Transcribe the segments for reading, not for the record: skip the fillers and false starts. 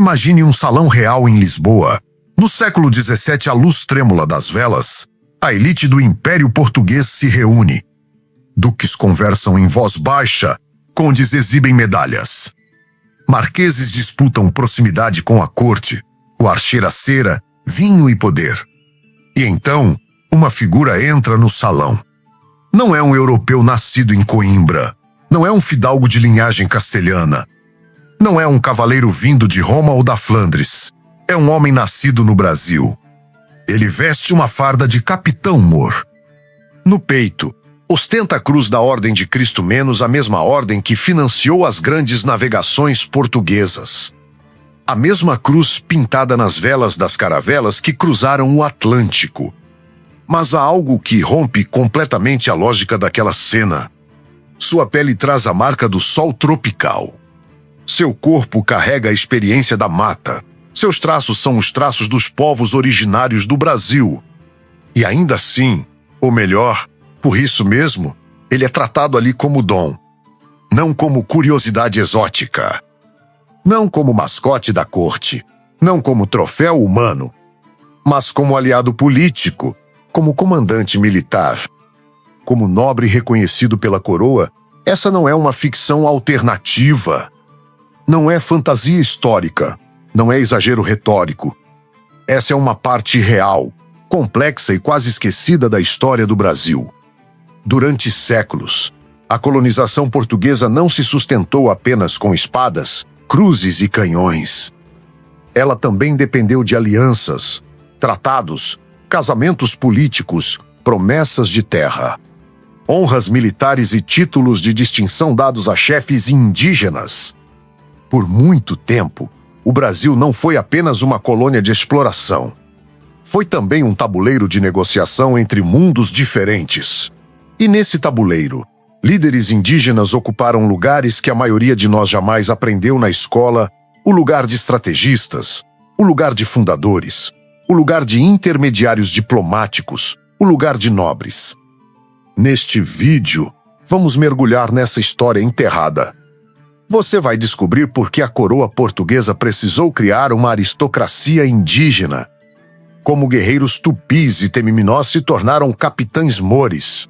imagine um salão real em Lisboa. No século XVII, à luz trêmula das velas, a elite do Império Português se reúne. Duques conversam em voz baixa, condes exibem medalhas. Marqueses disputam proximidade com a corte, o ar cheira cera, vinho e poder. E então, uma figura entra no salão. Não é um europeu nascido em Coimbra, não é um fidalgo de linhagem castelhana, não é um cavaleiro vindo de Roma ou da Flandres, é um homem nascido no Brasil. Ele veste uma farda de Capitão Mor. No peito, ostenta a cruz da Ordem de Cristo Menos, a mesma ordem que financiou as grandes navegações portuguesas. A mesma cruz pintada nas velas das caravelas que cruzaram o Atlântico. Mas há algo que rompe completamente a lógica daquela cena. Sua pele traz a marca do sol tropical. Seu corpo carrega a experiência da mata. Seus traços são os traços dos povos originários do Brasil. E ainda assim, ou melhor, por isso mesmo, ele é tratado ali como dom. Não como curiosidade exótica. Não como mascote da corte. Não como troféu humano. Mas como aliado político, como comandante militar. Como nobre reconhecido pela coroa, essa não é uma ficção alternativa. Não é fantasia histórica. Não é exagero retórico. Essa é uma parte real, complexa e quase esquecida da história do Brasil. Durante séculos, a colonização portuguesa não se sustentou apenas com espadas, cruzes e canhões. Ela também dependeu de alianças, tratados, casamentos políticos, promessas de terra, honras militares e títulos de distinção dados a chefes indígenas. Por muito tempo, o Brasil não foi apenas uma colônia de exploração. Foi também um tabuleiro de negociação entre mundos diferentes. E nesse tabuleiro, líderes indígenas ocuparam lugares que a maioria de nós jamais aprendeu na escola, o lugar de estrategistas, o lugar de fundadores, o lugar de intermediários diplomáticos, o lugar de nobres. Neste vídeo, vamos mergulhar nessa história enterrada. Você vai descobrir por que a coroa portuguesa precisou criar uma aristocracia indígena. Como guerreiros tupis e temiminós se tornaram capitães mores.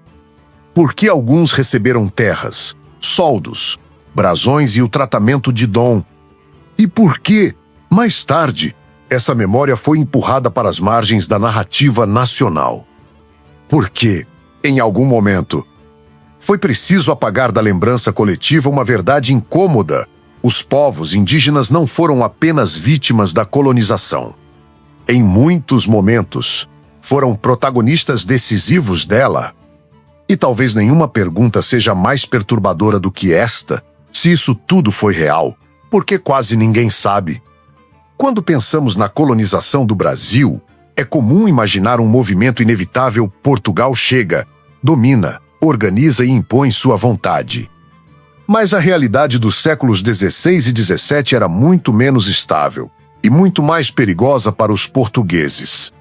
Por que alguns receberam terras, soldos, brasões e o tratamento de dom. E por que, mais tarde, essa memória foi empurrada para as margens da narrativa nacional. Porque, em algum momento, foi preciso apagar da lembrança coletiva uma verdade incômoda. Os povos indígenas não foram apenas vítimas da colonização. Em muitos momentos, foram protagonistas decisivos dela. E talvez nenhuma pergunta seja mais perturbadora do que esta, se isso tudo foi real, porque quase ninguém sabe. Quando pensamos na colonização do Brasil, é comum imaginar um movimento inevitável: Portugal chega, domina, organiza e impõe sua vontade. Mas a realidade dos séculos XVI e XVII era muito menos estável e muito mais perigosa para os portugueses.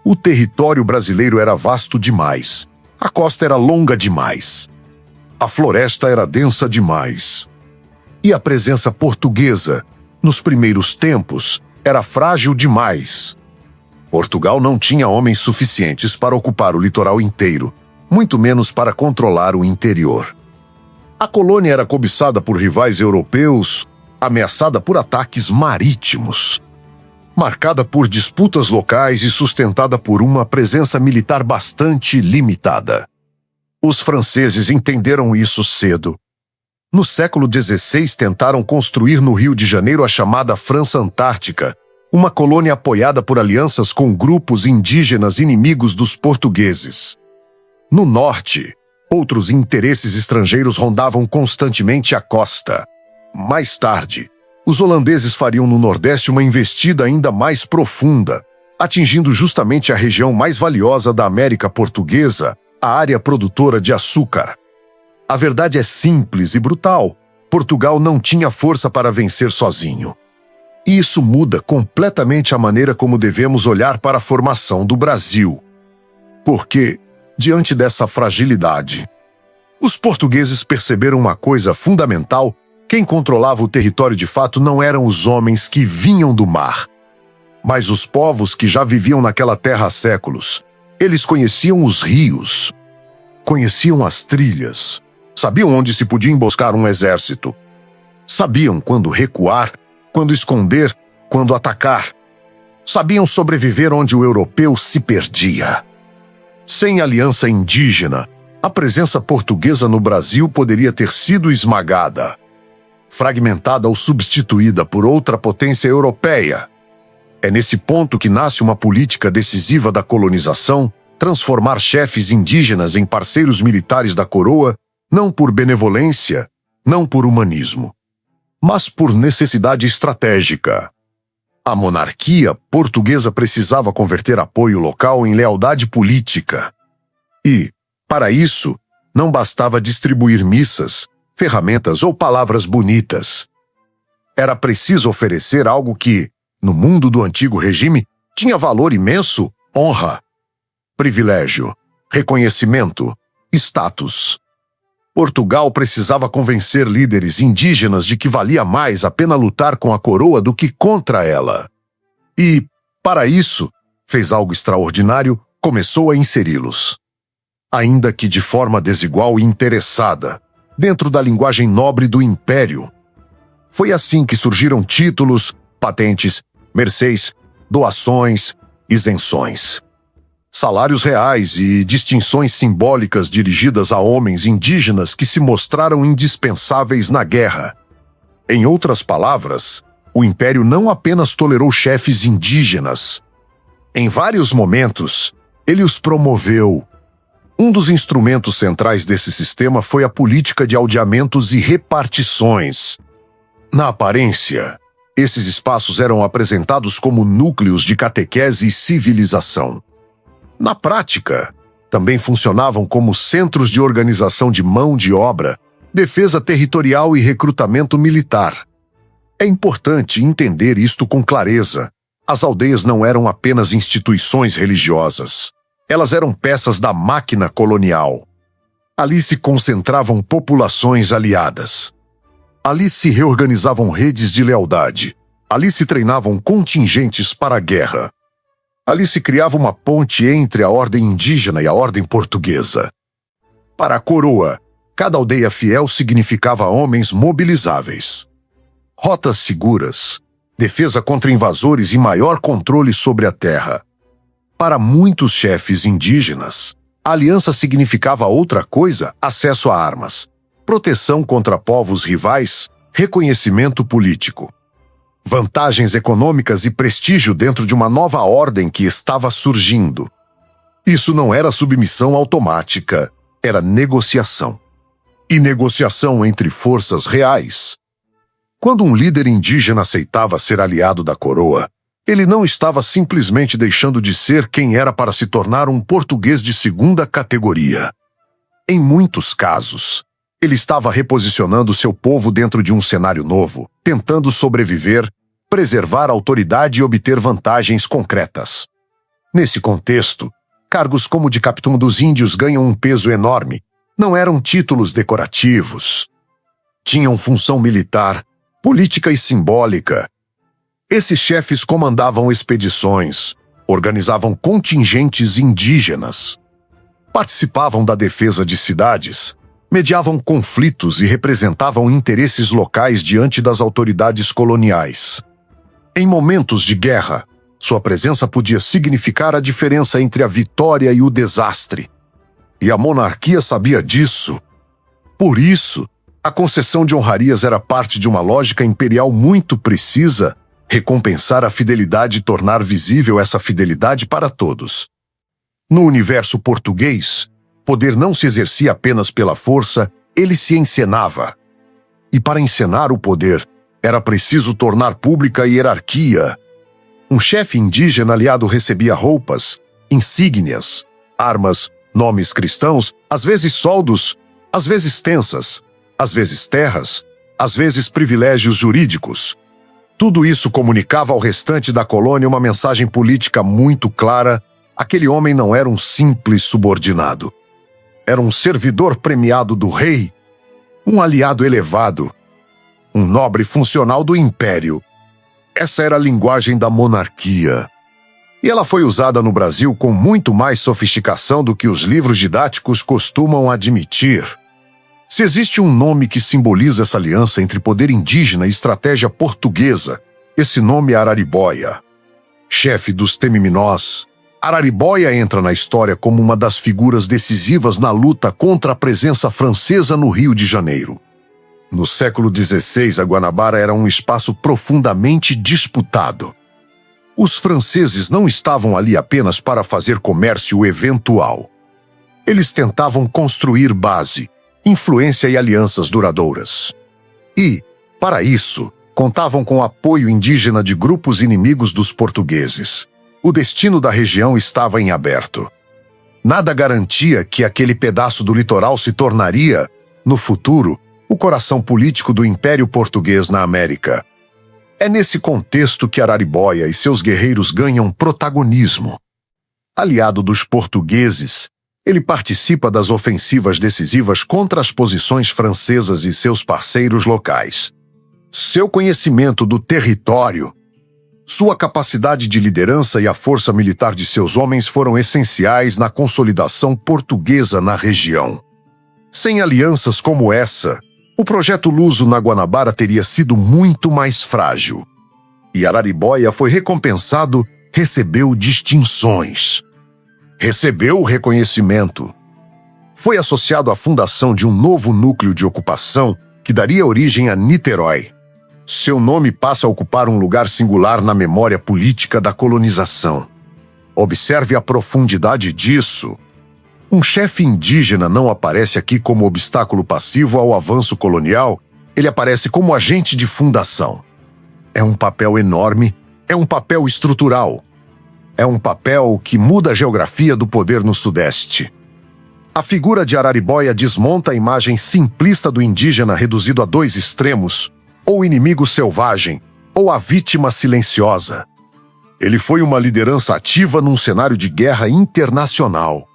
O território brasileiro era vasto demais, a costa era longa demais, a floresta era densa demais. E a presença portuguesa, nos primeiros tempos, era frágil demais. Portugal não tinha homens suficientes para ocupar o litoral inteiro, muito menos para controlar o interior. A colônia era cobiçada por rivais europeus, ameaçada por ataques marítimos, marcada por disputas locais e sustentada por uma presença militar bastante limitada. Os franceses entenderam isso cedo. No século XVI, tentaram construir no Rio de Janeiro a chamada França Antártica, uma colônia apoiada por alianças com grupos indígenas inimigos dos portugueses. No norte, outros interesses estrangeiros rondavam constantemente a costa. Mais tarde, os holandeses fariam no Nordeste uma investida ainda mais profunda, atingindo justamente a região mais valiosa da América Portuguesa, a área produtora de açúcar. A verdade é simples e brutal: Portugal não tinha força para vencer sozinho. E isso muda completamente a maneira como devemos olhar para a formação do Brasil. Porque, diante dessa fragilidade, os portugueses perceberam uma coisa fundamental Quem controlava o território de fato não eram os homens que vinham do mar, mas os povos que já viviam naquela terra há séculos. Eles conheciam os rios, conheciam as trilhas, sabiam onde se podia emboscar um exército. Sabiam quando recuar, quando esconder, quando atacar. Sabiam sobreviver onde o europeu se perdia. Sem aliança indígena, a presença portuguesa no Brasil poderia ter sido esmagada, fragmentada ou substituída por outra potência europeia. É nesse ponto que nasce uma política decisiva da colonização, transformar chefes indígenas em parceiros militares da coroa, não por benevolência, não por humanismo, mas por necessidade estratégica. A monarquia portuguesa precisava converter apoio local em lealdade política. E, para isso, não bastava distribuir missas, ferramentas ou palavras bonitas. Era preciso oferecer algo que, no mundo do antigo regime, tinha valor imenso: honra, privilégio, reconhecimento, status. Portugal precisava convencer líderes indígenas de que valia mais a pena lutar com a coroa do que contra ela. E, para isso, fez algo extraordinário: começou a inseri-los. Ainda que de forma desigual e interessada, dentro da linguagem nobre do império. Foi assim que surgiram títulos, patentes, mercês, doações, isenções, salários reais e distinções simbólicas dirigidas a homens indígenas que se mostraram indispensáveis na guerra. Em outras palavras, o Império não apenas tolerou chefes indígenas. Em vários momentos, ele os promoveu. Um dos instrumentos centrais desse sistema foi a política de aldeamentos e repartições. Na aparência, esses espaços eram apresentados como núcleos de catequese e civilização. Na prática, também funcionavam como centros de organização de mão de obra, defesa territorial e recrutamento militar. É importante entender isto com clareza. As aldeias não eram apenas instituições religiosas. Elas eram peças da máquina colonial. Ali se concentravam populações aliadas. Ali se reorganizavam redes de lealdade. Ali se treinavam contingentes para a guerra. Ali se criava uma ponte entre a ordem indígena e a ordem portuguesa. Para a coroa, cada aldeia fiel significava homens mobilizáveis, rotas seguras, defesa contra invasores e maior controle sobre a terra. Para muitos chefes indígenas, a aliança significava outra coisa: acesso a armas, proteção contra povos rivais, reconhecimento político, vantagens econômicas e prestígio dentro de uma nova ordem que estava surgindo. Isso não era submissão automática, era negociação. E negociação entre forças reais. Quando um líder indígena aceitava ser aliado da coroa, ele não estava simplesmente deixando de ser quem era para se tornar um português de segunda categoria. Em muitos casos, ele estava reposicionando seu povo dentro de um cenário novo, tentando sobreviver, preservar a autoridade e obter vantagens concretas. Nesse contexto, cargos como de capitão dos índios ganham um peso enorme. Não eram títulos decorativos. Tinham função militar, política e simbólica. Esses chefes comandavam expedições, organizavam contingentes indígenas, participavam da defesa de cidades, mediavam conflitos e representavam interesses locais diante das autoridades coloniais. Em momentos de guerra, sua presença podia significar a diferença entre a vitória e o desastre. E a monarquia sabia disso. Por isso, a concessão de honrarias era parte de uma lógica imperial muito precisa: recompensar a fidelidade e tornar visível essa fidelidade para todos. No universo português, poder não se exercia apenas pela força, ele se encenava. E para encenar o poder, era preciso tornar pública a hierarquia. Um chefe indígena aliado recebia roupas, insígnias, armas, nomes cristãos, às vezes soldos, às vezes tensas, às vezes terras, às vezes privilégios jurídicos. Tudo isso comunicava ao restante da colônia uma mensagem política muito clara: aquele homem não era um simples subordinado. Era um servidor premiado do rei, um aliado elevado. um nobre funcional do império. Essa era a linguagem da monarquia. E ela foi usada no Brasil com muito mais sofisticação do que os livros didáticos costumam admitir. Se existe um nome que simboliza essa aliança entre poder indígena e estratégia portuguesa, esse nome é Araribóia. Chefe dos Temiminós, Araribóia entra na história como uma das figuras decisivas na luta contra a presença francesa no Rio de Janeiro. No século XVI, a Guanabara era um espaço profundamente disputado. Os franceses não estavam ali apenas para fazer comércio eventual. Eles tentavam construir base, influência e alianças duradouras. E, para isso, contavam com apoio indígena de grupos inimigos dos portugueses. O destino da região estava em aberto. Nada garantia que aquele pedaço do litoral se tornaria, no futuro, o coração político do Império Português na América. É nesse contexto que Araribóia e seus guerreiros ganham protagonismo. Aliado dos portugueses, ele participa das ofensivas decisivas contra as posições francesas e seus parceiros locais. Seu conhecimento do território, sua capacidade de liderança e a força militar de seus homens foram essenciais na consolidação portuguesa na região. Sem alianças como essa, o projeto luso na Guanabara teria sido muito mais frágil. E Araribóia foi recompensado, recebeu distinções. Recebeu reconhecimento. Foi associado à fundação de um novo núcleo de ocupação que daria origem a Niterói. Seu nome passa a ocupar um lugar singular na memória política da colonização. Observe a profundidade disso. Um chefe indígena não aparece aqui como obstáculo passivo ao avanço colonial, ele aparece como agente de fundação. É um papel enorme, é um papel estrutural. É um papel que muda a geografia do poder no Sudeste. A figura de Araribóia desmonta a imagem simplista do indígena reduzido a dois extremos, ou o inimigo selvagem, ou a vítima silenciosa. Ele foi uma liderança ativa num cenário de guerra internacional.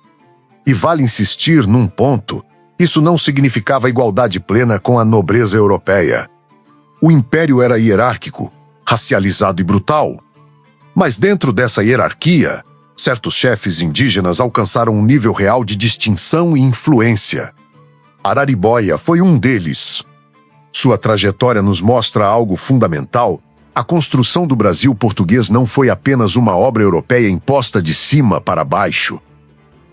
E vale insistir num ponto, isso não significava igualdade plena com a nobreza europeia. O império era hierárquico, racializado e brutal. Mas dentro dessa hierarquia, certos chefes indígenas alcançaram um nível real de distinção e influência. Araribóia foi um deles. Sua trajetória nos mostra algo fundamental. A construção do Brasil português não foi apenas uma obra europeia imposta de cima para baixo.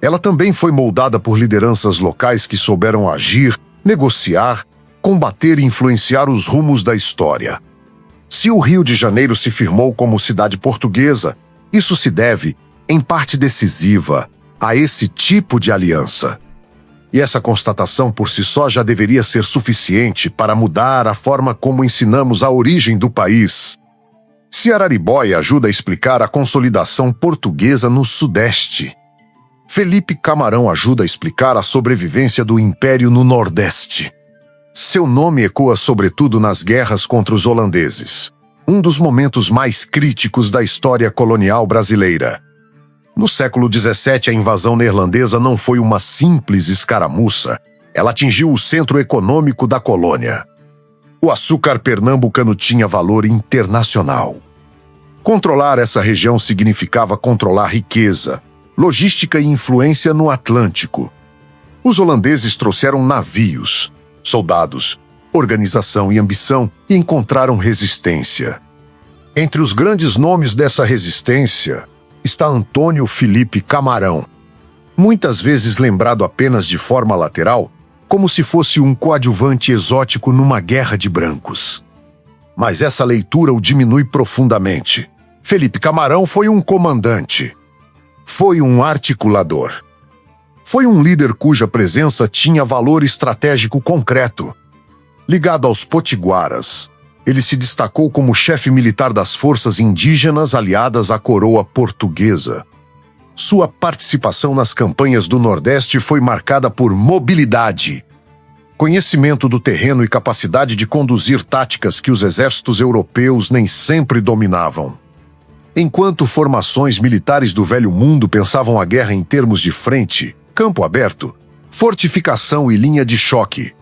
Ela também foi moldada por lideranças locais que souberam agir, negociar, combater e influenciar os rumos da história. Se o Rio de Janeiro se firmou como cidade portuguesa, isso se deve, em parte decisiva, a esse tipo de aliança. E essa constatação por si só já deveria ser suficiente para mudar a forma como ensinamos a origem do país. Se Araribóia ajuda a explicar a consolidação portuguesa no Sudeste, Felipe Camarão ajuda a explicar a sobrevivência do Império no Nordeste. Seu nome ecoa sobretudo nas guerras contra os holandeses, um dos momentos mais críticos da história colonial brasileira. No século XVII, a invasão neerlandesa não foi uma simples escaramuça. Ela atingiu o centro econômico da colônia. O açúcar pernambucano tinha valor internacional. Controlar essa região significava controlar riqueza, logística e influência no Atlântico. Os holandeses trouxeram navios, soldados, organização e ambição e encontraram resistência. Entre os grandes nomes dessa resistência está Antônio Felipe Camarão, muitas vezes lembrado apenas de forma lateral, como se fosse um coadjuvante exótico numa guerra de brancos. Mas essa leitura o diminui profundamente. Felipe Camarão foi um comandante. Foi um articulador. Foi um líder cuja presença tinha valor estratégico concreto. Ligado aos potiguaras, ele se destacou como chefe militar das forças indígenas aliadas à coroa portuguesa. Sua participação nas campanhas do Nordeste foi marcada por mobilidade, conhecimento do terreno e capacidade de conduzir táticas que os exércitos europeus nem sempre dominavam. Enquanto formações militares do Velho Mundo pensavam a guerra em termos de frente, campo aberto, fortificação e linha de choque,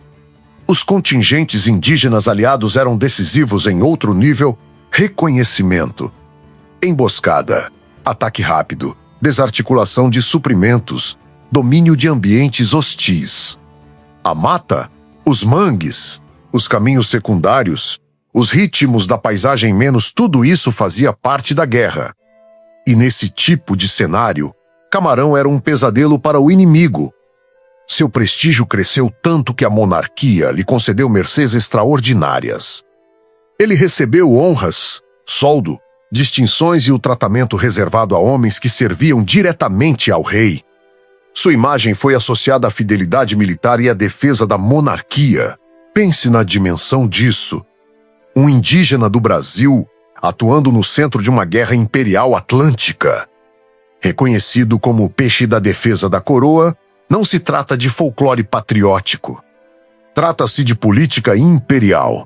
Os contingentes indígenas aliados eram decisivos em outro nível: reconhecimento, emboscada, ataque rápido, desarticulação de suprimentos, domínio de ambientes hostis. A mata, os mangues, os caminhos secundários, os ritmos da paisagem menos, tudo isso fazia parte da guerra. E nesse tipo de cenário, Camarão era um pesadelo para o inimigo. Seu prestígio cresceu tanto que a monarquia lhe concedeu mercês extraordinárias. Ele recebeu honras, soldo, distinções e o tratamento reservado a homens que serviam diretamente ao rei. Sua imagem foi associada à fidelidade militar e à defesa da monarquia. Pense na dimensão disso. Um indígena do Brasil atuando no centro de uma guerra imperial atlântica. Reconhecido como o peixe da defesa da coroa, não se trata de folclore patriótico. Trata-se de política imperial.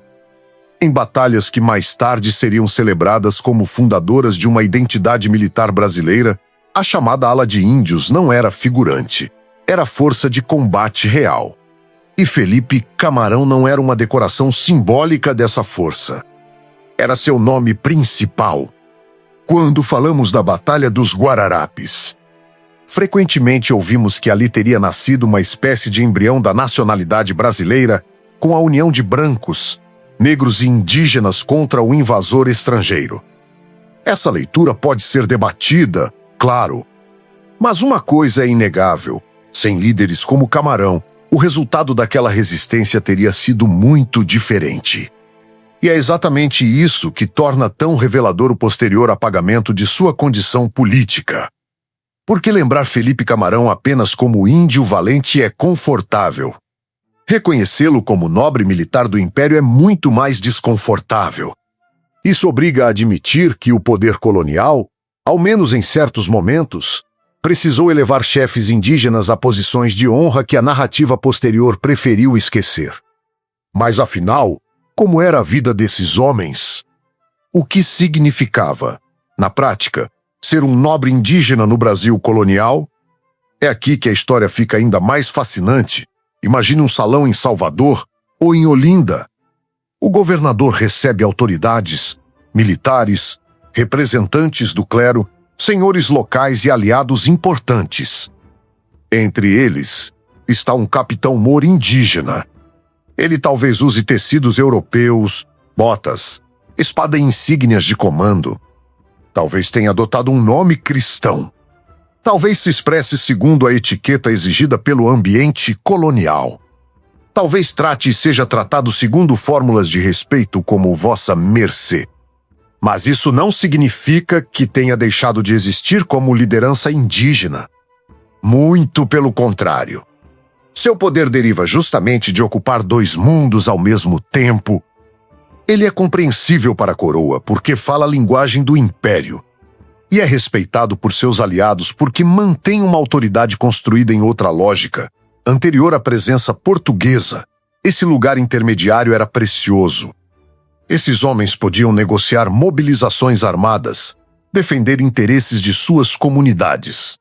Em batalhas que mais tarde seriam celebradas como fundadoras de uma identidade militar brasileira, a chamada ala de índios não era figurante, era força de combate real. E Felipe Camarão não era uma decoração simbólica dessa força. Era seu nome principal. Quando falamos da Batalha dos Guararapes, frequentemente ouvimos que ali teria nascido uma espécie de embrião da nacionalidade brasileira com a união de brancos, negros e indígenas contra o invasor estrangeiro. Essa leitura pode ser debatida, claro. Mas uma coisa é inegável: sem líderes como Camarão, o resultado daquela resistência teria sido muito diferente. E é exatamente isso que torna tão revelador o posterior apagamento de sua condição política. Porque lembrar Felipe Camarão apenas como índio valente é confortável. Reconhecê-lo como nobre militar do Império é muito mais desconfortável. Isso obriga a admitir que o poder colonial, ao menos em certos momentos, precisou elevar chefes indígenas a posições de honra que a narrativa posterior preferiu esquecer. Mas afinal, como era a vida desses homens? O que significava, na prática, ser um nobre indígena no Brasil colonial? É aqui que a história fica ainda mais fascinante. Imagine um salão em Salvador ou em Olinda. O governador recebe autoridades, militares, representantes do clero, senhores locais e aliados importantes. Entre eles está um capitão-mor indígena. Ele talvez use tecidos europeus, botas, espada e insígnias de comando. Talvez tenha adotado um nome cristão. Talvez se expresse segundo a etiqueta exigida pelo ambiente colonial. Talvez trate e seja tratado segundo fórmulas de respeito como vossa mercê. Mas isso não significa que tenha deixado de existir como liderança indígena. Muito pelo contrário. Seu poder deriva justamente de ocupar dois mundos ao mesmo tempo. Ele é compreensível para a coroa porque fala a linguagem do império. E é respeitado por seus aliados porque mantém uma autoridade construída em outra lógica, anterior à presença portuguesa. Esse lugar intermediário era precioso. Esses homens podiam negociar mobilizações armadas, defender interesses de suas comunidades,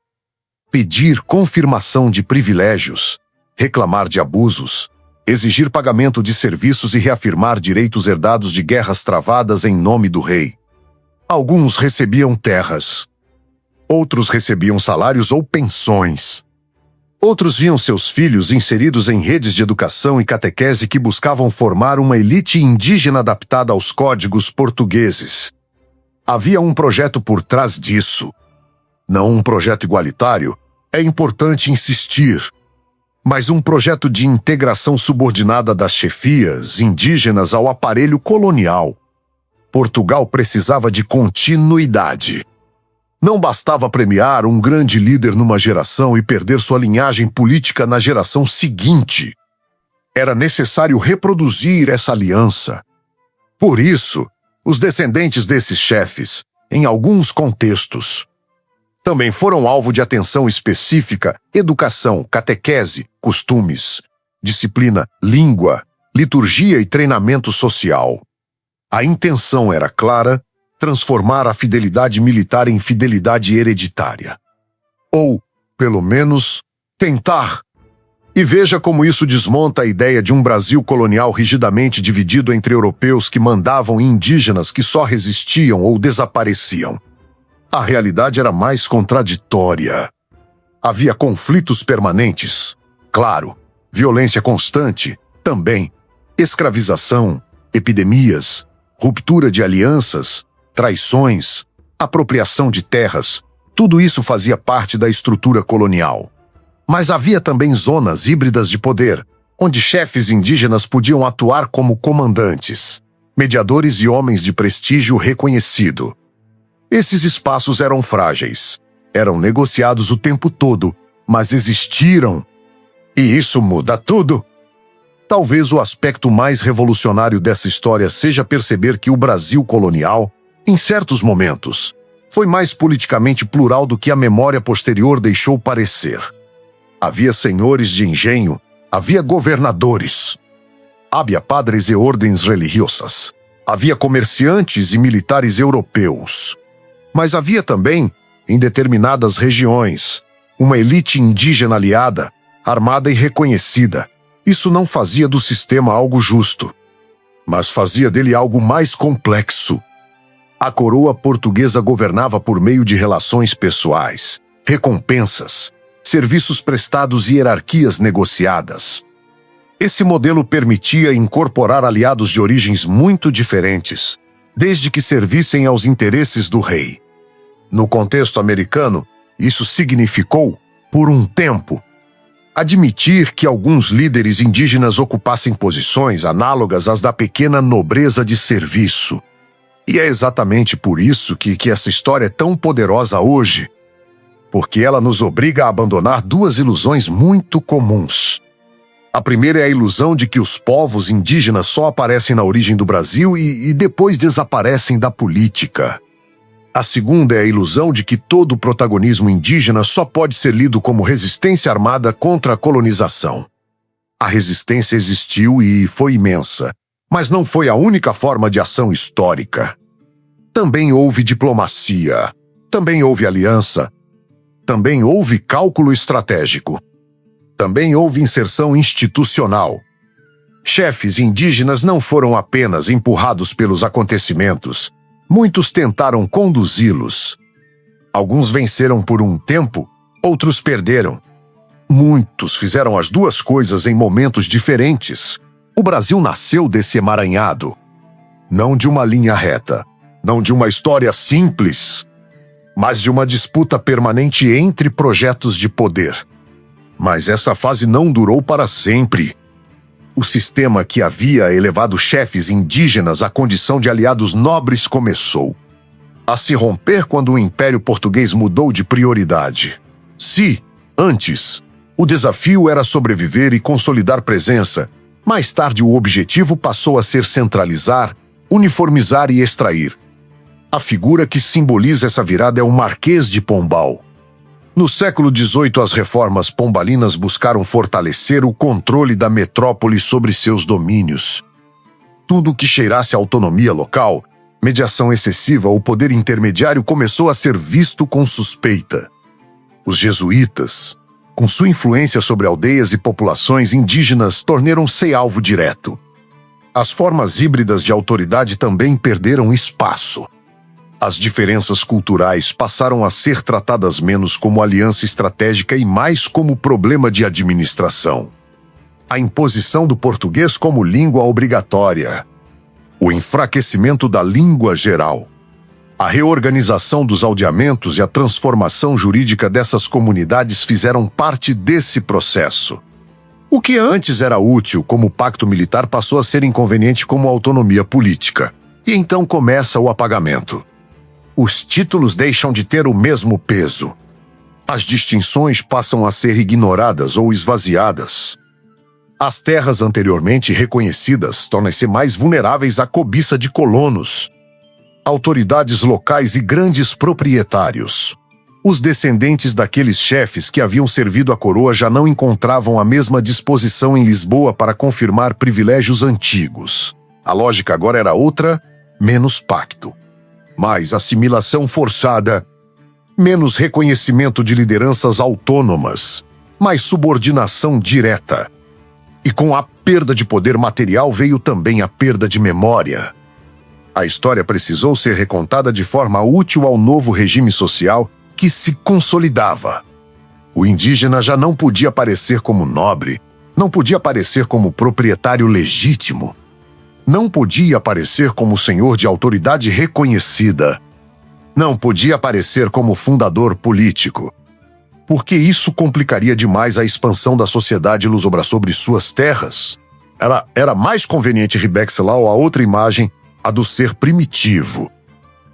pedir confirmação de privilégios, reclamar de abusos, exigir pagamento de serviços e reafirmar direitos herdados de guerras travadas em nome do rei. Alguns recebiam terras. Outros recebiam salários ou pensões. Outros viam seus filhos inseridos em redes de educação e catequese que buscavam formar uma elite indígena adaptada aos códigos portugueses. Havia um projeto por trás disso. Não um projeto igualitário, é importante insistir, mas um projeto de integração subordinada das chefias indígenas ao aparelho colonial. Portugal precisava de continuidade. Não bastava premiar um grande líder numa geração e perder sua linhagem política na geração seguinte. Era necessário reproduzir essa aliança. Por isso, os descendentes desses chefes, em alguns contextos, também foram alvo de atenção específica: educação, catequese, costumes, disciplina, língua, liturgia e treinamento social. A intenção era clara: transformar a fidelidade militar em fidelidade hereditária. Ou, pelo menos, tentar. E veja como isso desmonta a ideia de um Brasil colonial rigidamente dividido entre europeus que mandavam e indígenas que só resistiam ou desapareciam. A realidade era mais contraditória. Havia conflitos permanentes, claro, violência constante, também, escravização, epidemias, ruptura de alianças, traições, apropriação de terras, tudo isso fazia parte da estrutura colonial. Mas havia também zonas híbridas de poder, onde chefes indígenas podiam atuar como comandantes, mediadores e homens de prestígio reconhecido. Esses espaços eram frágeis, eram negociados o tempo todo, mas existiram. E isso muda tudo. Talvez o aspecto mais revolucionário dessa história seja perceber que o Brasil colonial, em certos momentos, foi mais politicamente plural do que a memória posterior deixou parecer. Havia senhores de engenho, havia governadores. Havia padres e ordens religiosas. Havia comerciantes e militares europeus. Mas havia também, em determinadas regiões, uma elite indígena aliada, armada e reconhecida. Isso não fazia do sistema algo justo, mas fazia dele algo mais complexo. A coroa portuguesa governava por meio de relações pessoais, recompensas, serviços prestados e hierarquias negociadas. Esse modelo permitia incorporar aliados de origens muito diferentes, desde que servissem aos interesses do rei. No contexto americano, isso significou, por um tempo, admitir que alguns líderes indígenas ocupassem posições análogas às da pequena nobreza de serviço. E é exatamente por isso que essa história é tão poderosa hoje, porque ela nos obriga a abandonar duas ilusões muito comuns. A primeira é a ilusão de que os povos indígenas só aparecem na origem do Brasil e depois desaparecem da política. A segunda é a ilusão de que todo o protagonismo indígena só pode ser lido como resistência armada contra a colonização. A resistência existiu e foi imensa, mas não foi a única forma de ação histórica. Também houve diplomacia, também houve aliança, também houve cálculo estratégico, também houve inserção institucional. Chefes indígenas não foram apenas empurrados pelos acontecimentos, muitos tentaram conduzi-los. Alguns venceram por um tempo, outros perderam. Muitos fizeram as duas coisas em momentos diferentes. O Brasil nasceu desse emaranhado. Não de uma linha reta, não de uma história simples, mas de uma disputa permanente entre projetos de poder. Mas essa fase não durou para sempre. O sistema que havia elevado chefes indígenas à condição de aliados nobres começou a se romper quando o Império Português mudou de prioridade. Se, antes, o desafio era sobreviver e consolidar presença, mais tarde o objetivo passou a ser centralizar, uniformizar e extrair. A figura que simboliza essa virada é o Marquês de Pombal. No século XVIII, as reformas pombalinas buscaram fortalecer o controle da metrópole sobre seus domínios. Tudo que cheirasse a autonomia local, mediação excessiva ou poder intermediário começou a ser visto com suspeita. Os jesuítas, com sua influência sobre aldeias e populações indígenas, tornaram-se alvo direto. As formas híbridas de autoridade também perderam espaço. As diferenças culturais passaram a ser tratadas menos como aliança estratégica e mais como problema de administração. A imposição do português como língua obrigatória. O enfraquecimento da língua geral. A reorganização dos aldeamentos e a transformação jurídica dessas comunidades fizeram parte desse processo. O que antes era útil como pacto militar passou a ser inconveniente como autonomia política. E então começa o apagamento. Os títulos deixam de ter o mesmo peso. As distinções passam a ser ignoradas ou esvaziadas. As terras anteriormente reconhecidas tornam-se mais vulneráveis à cobiça de colonos, autoridades locais e grandes proprietários. Os descendentes daqueles chefes que haviam servido a coroa já não encontravam a mesma disposição em Lisboa para confirmar privilégios antigos. A lógica agora era outra, menos pacto. Mais assimilação forçada, menos reconhecimento de lideranças autônomas, mas subordinação direta. E com a perda de poder material veio também a perda de memória. A história precisou ser recontada de forma útil ao novo regime social que se consolidava. O indígena já não podia aparecer como nobre, não podia aparecer como proprietário legítimo, não podia aparecer como senhor de autoridade reconhecida, não podia aparecer como fundador político, porque isso complicaria demais a expansão da sociedade lusobra sobre suas terras. Era mais conveniente Ribexelau a outra imagem, a do ser primitivo,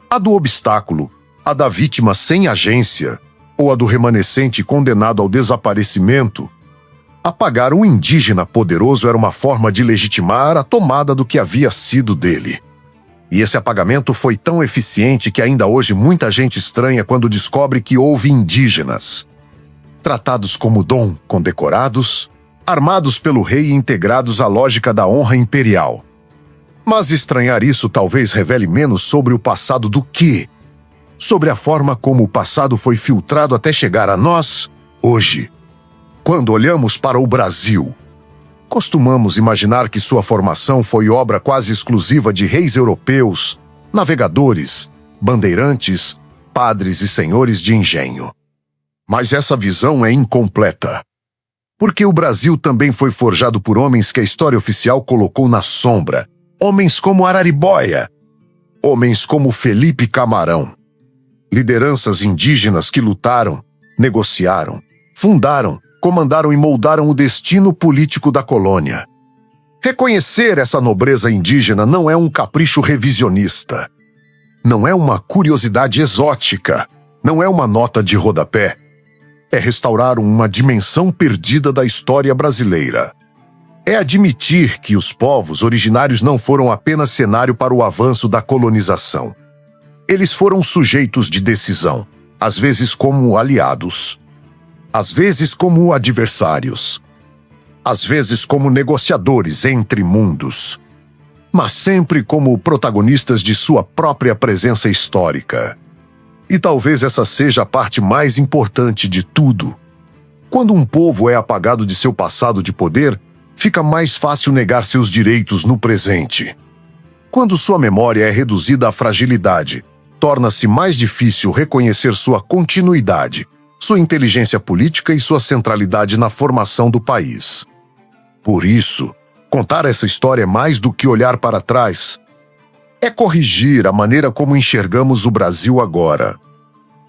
a do obstáculo, a da vítima sem agência, ou a do remanescente condenado ao desaparecimento. Apagar um indígena poderoso era uma forma de legitimar a tomada do que havia sido dele. E esse apagamento foi tão eficiente que ainda hoje muita gente estranha quando descobre que houve indígenas. Tratados como dom, condecorados, armados pelo rei e integrados à lógica da honra imperial. Mas estranhar isso talvez revele menos sobre o passado do que sobre a forma como o passado foi filtrado até chegar a nós, hoje. Quando olhamos para o Brasil, costumamos imaginar que sua formação foi obra quase exclusiva de reis europeus, navegadores, bandeirantes, padres e senhores de engenho. Mas essa visão é incompleta. Porque o Brasil também foi forjado por homens que a história oficial colocou na sombra. Homens como Araribóia. Homens como Felipe Camarão. Lideranças indígenas que lutaram, negociaram, fundaram, comandaram e moldaram o destino político da colônia. Reconhecer essa nobreza indígena não é um capricho revisionista. Não é uma curiosidade exótica. Não é uma nota de rodapé. É restaurar uma dimensão perdida da história brasileira. É admitir que os povos originários não foram apenas cenário para o avanço da colonização. Eles foram sujeitos de decisão, às vezes como aliados, às vezes como adversários, às vezes como negociadores entre mundos, mas sempre como protagonistas de sua própria presença histórica. E talvez essa seja a parte mais importante de tudo. Quando um povo é apagado de seu passado de poder, fica mais fácil negar seus direitos no presente. Quando sua memória é reduzida à fragilidade, torna-se mais difícil reconhecer sua continuidade, sua inteligência política e sua centralidade na formação do país. Por isso, contar essa história é mais do que olhar para trás. É corrigir a maneira como enxergamos o Brasil agora.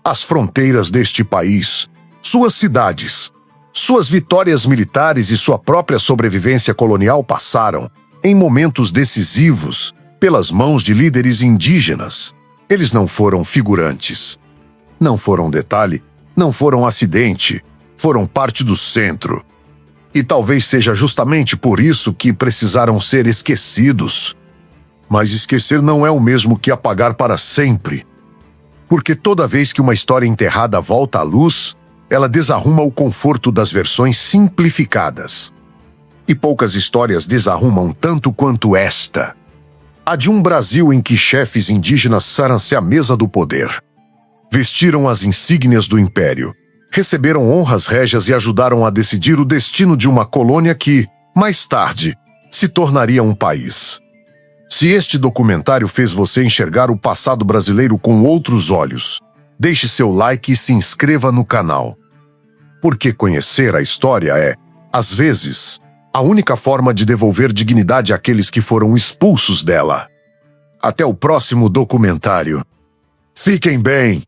As fronteiras deste país, suas cidades, suas vitórias militares e sua própria sobrevivência colonial passaram, em momentos decisivos, pelas mãos de líderes indígenas. Eles não foram figurantes. Não foram detalhe, não foram acidente, foram parte do centro. E talvez seja justamente por isso que precisaram ser esquecidos. Mas esquecer não é o mesmo que apagar para sempre. Porque toda vez que uma história enterrada volta à luz, ela desarruma o conforto das versões simplificadas. E poucas histórias desarrumam tanto quanto esta. A de um Brasil em que chefes indígenas sentaram-se à mesa do poder. Vestiram as insígnias do império, receberam honras régias e ajudaram a decidir o destino de uma colônia que, mais tarde, se tornaria um país. Se este documentário fez você enxergar o passado brasileiro com outros olhos, deixe seu like e se inscreva no canal. Porque conhecer a história é, às vezes, a única forma de devolver dignidade àqueles que foram expulsos dela. Até o próximo documentário. Fiquem bem!